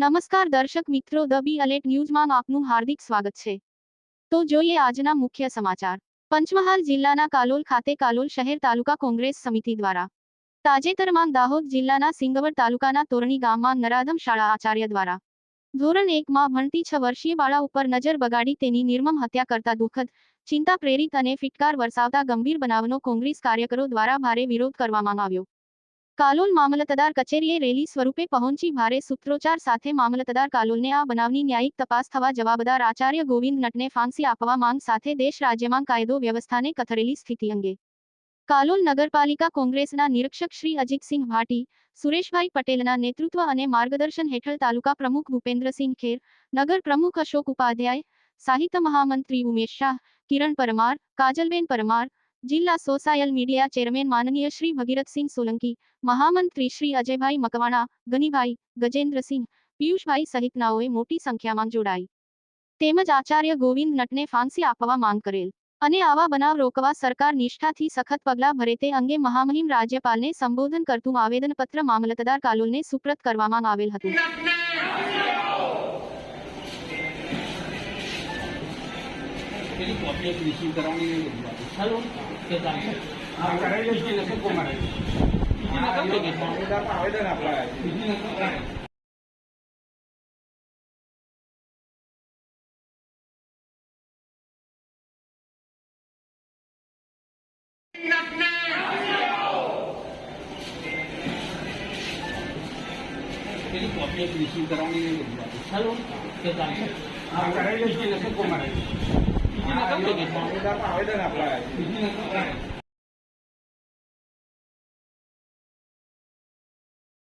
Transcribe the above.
નમસ્કાર દર્શક મિત્રો, ધ બી અલેટ ન્યૂઝમાં આપનું હાર્દિક સ્વાગત છે. તો જોઈએ આજના મુખ્ય સમાચાર. પંચમહાલ જિલ્લાના કાલોલ ખાતે કાલોલ શહેર તાલુકા કોંગ્રેસ સમિતિ દ્વારા તાજેતરમાં દાહોદ જિલ્લાના સિંગવડ તાલુકાના તોરણી ગામમાં નરાધમ શાળા આચાર્ય દ્વારા ધોરણ 1માં ભણતી 6 વર્ષીય બાળા ઉપર નજર બગાડી તેની નિર્મમ હત્યા કરતા દુઃખદ, ચિંતા પ્રેરિત અને ફિટકાર વરસાવતા ગંભીર બનાવનો કોંગ્રેસ કાર્યકરો દ્વારા ભારે વિરોધ કરવામાં આવ્યો. કાલોલ મામલતદાર કચેરીએ રેલી સ્વરૂપે પહોંચી ભારે સૂત્રોચ્ચાર સાથે મામલતદાર કાલોલને આ બનાવની ન્યાયિક તપાસ થવા જવાબદાર આચાર્ય ગોવિંદ નટને ફાંસી આપવા માંગ સાથે દેશ રાજ્યમાં કાયદો વ્યવસ્થાને કથળેલી સ્થિતિ અંગે કાલોલ નગરપાલિકા કોંગ્રેસના નિરીક્ષક શ્રી અજીતસિંહ ભાટી, સુરેશભાઈ પટેલના નેતૃત્વ અને માર્ગદર્શન હેઠળ તાલુકા પ્રમુખ ભૂપેન્દ્રસિંહ ખેર, નગર પ્રમુખ અશોક ઉપાધ્યાય, સાહિત્ય મહામંત્રી ઉમેશ શાહ, કિરણ પરમાર, કાજલબેન પરમાર, જિલ્લા સોશિયલ મીડિયા ચેરમેન માનનીય શ્રી ભગીરથસિંહ સોલંકી, મહામંત્રી શ્રી અજયભાઈ મકવાણા, ગનીભાઈ, ગજેન્દ્રસિંહ, પિયુષભાઈ સહિતનાઓએ મોટી સંખ્યામાં જોડાઈ તેમજ આચાર્ય ગોવિંદ નટને ફાંસી આપવા માંગ કરેલ અને આવા બનાવ રોકવા સરકાર નિષ્ઠાથી સખત પગલાં ભરે તે અંગે મહામહિમ રાજ્યપાલને સંબોધન કરતું આવેદનપત્ર મામલતદાર કાલોલને સુપ્રત કરવામાં આવેલ હતું. પેલી કોપી એક રિસીવ કરવાની ચાલો કે ચાલશે હા કરાવી લઈશું લખો કોમારે આવેદન આપવા પેલી કોપી એક રિસીવ કરવાની ચાલો કે ચાલશે હા કરાવી લઈશું લખો કોમારે આવેદન આપવા